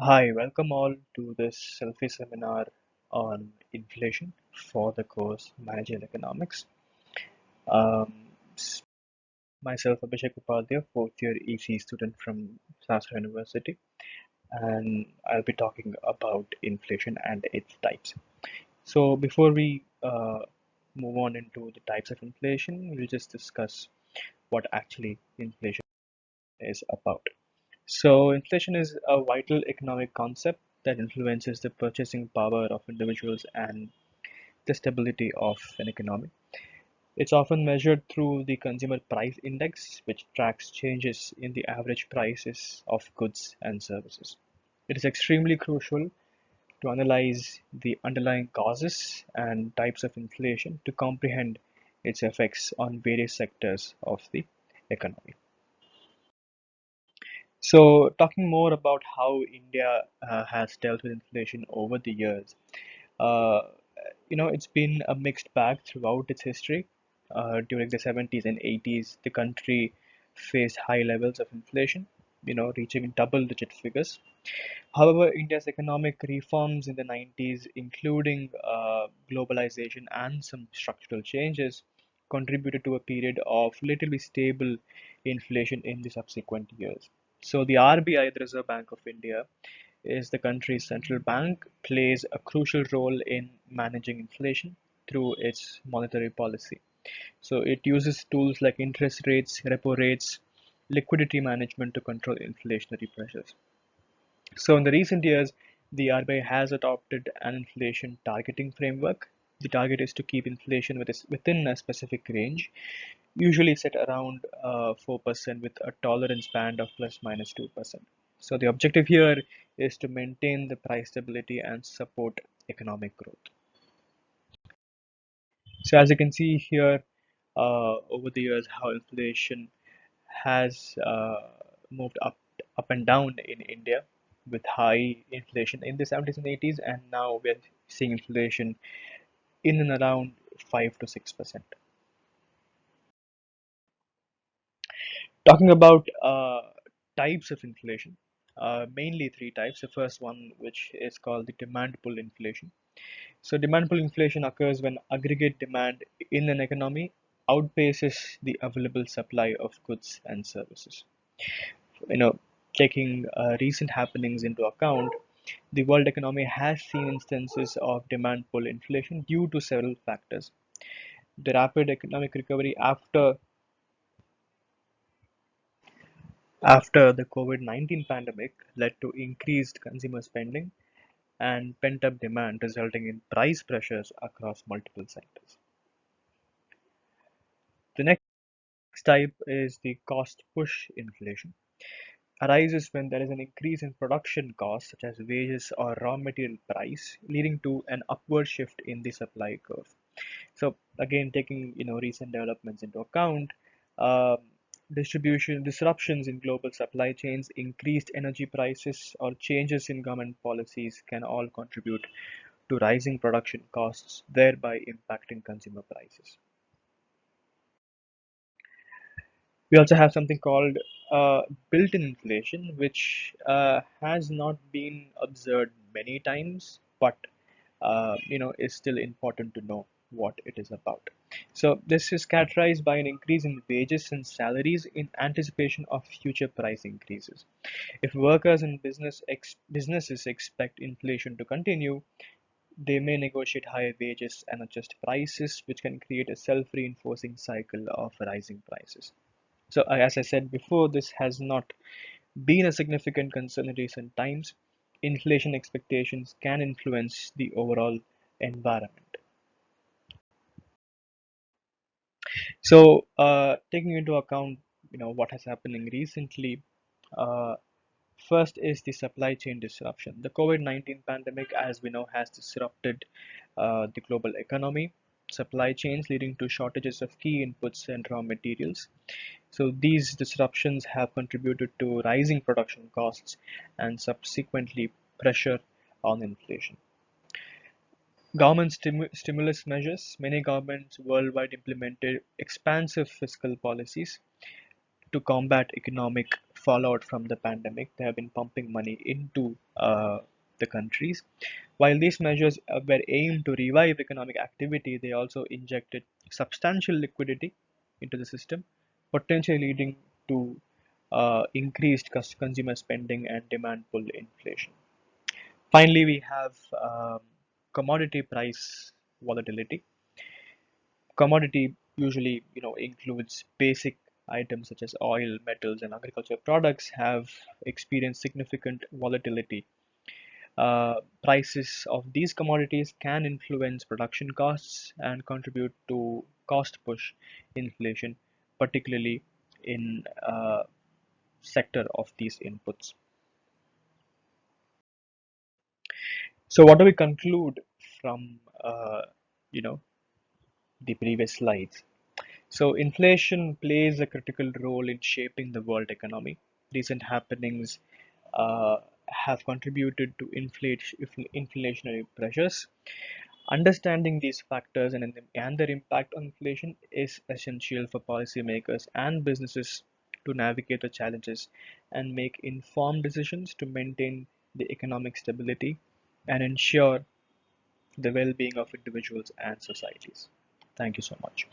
Hi, welcome all to this selfie seminar on inflation for the course Managerial Economics. Um, s- Myself, Abhishek Upadhyay, fourth year EC student from Sastra University, and I'll be talking about inflation and its types. So, before we move on into the types of inflation, we'll just discuss what actually inflation is about. So, inflation is a vital economic concept that influences the purchasing power of individuals and the stability of an economy. It's often measured through the consumer price index, which tracks changes in the average prices of goods and services. It is extremely crucial to analyze the underlying causes and types of inflation to comprehend its effects on various sectors of the economy. So, talking more about how India has dealt with inflation over the years, uh, it's been a mixed bag throughout its history. During the 70s and 80s, the country faced high levels of inflation, reaching double-digit figures. However, India's economic reforms in the 90s, including globalization and some structural changes, contributed to a period of relatively stable inflation in the subsequent years. So, the RBI, the Reserve Bank of India, is the country's central bank, plays a crucial role in managing inflation through its monetary policy. So, it uses tools like interest rates, repo rates, liquidity management to control inflationary pressures. So, in the recent years, the RBI has adopted an inflation targeting framework. The target is to keep inflation within a specific range, usually set around 4% with a tolerance band of plus minus 2%. So, the objective here is to maintain the price stability and support economic growth. So, as you can see here, over the years, how inflation has moved up and down in India with high inflation in the 70s and 80s, and now we're seeing inflation in and around 5 to 6%. Talking about types of inflation, mainly three types. The first one, which is called the demand pull inflation. So, demand pull inflation occurs when aggregate demand in an economy outpaces the available supply of goods and services. you know, Taking recent happenings into account, the world economy has seen instances of demand pull inflation due to several factors. The rapid economic recovery after the COVID-19 pandemic led to increased consumer spending and pent-up demand, resulting in price pressures across multiple sectors. The next type is the cost push inflation. Arises when there is an increase in production costs such as wages or raw material price, leading to an upward shift in the supply curve. So again, taking recent developments into account, um, distribution disruptions in global supply chains, increased energy prices, or changes in government policies can all contribute to rising production costs, thereby impacting consumer prices. We also have something called built-in inflation, which has not been observed many times, but is still important to know what it is about. So this is characterized by an increase in wages and salaries in anticipation of future price increases. If workers and businesses expect inflation to continue, they may negotiate higher wages and adjust prices, which can create a self-reinforcing cycle of rising prices. So, as I said before, this has not been a significant concern in recent times. Inflation expectations can influence the overall environment. So, taking into account, what has happening recently, uh, first is the supply chain disruption. The COVID-19 pandemic, as we know, has disrupted the global economy, supply chains, leading to shortages of key inputs and raw materials. So these disruptions have contributed to rising production costs and subsequently pressure on inflation. Government stimulus measures. Many governments worldwide implemented expansive fiscal policies to combat economic fallout from the pandemic. They have been pumping money into the countries. While these measures were aimed to revive economic activity, they also injected substantial liquidity into the system, potentially leading to increased consumer spending and demand pull inflation. Finally, we have commodity price volatility. Commodity usually, includes basic items such as oil, metals, and agricultural products have experienced significant volatility. Prices of these commodities can influence production costs and contribute to cost push inflation, particularly in sector of these inputs. So, what do we conclude from you know the previous slides? So, inflation plays a critical role in shaping the world economy. Recent happenings have contributed to inflationary pressures. Understanding these factors and their impact on inflation is essential for policymakers and businesses to navigate the challenges and make informed decisions to maintain the economic stability and ensure the well being of individuals and societies. Thank you so much.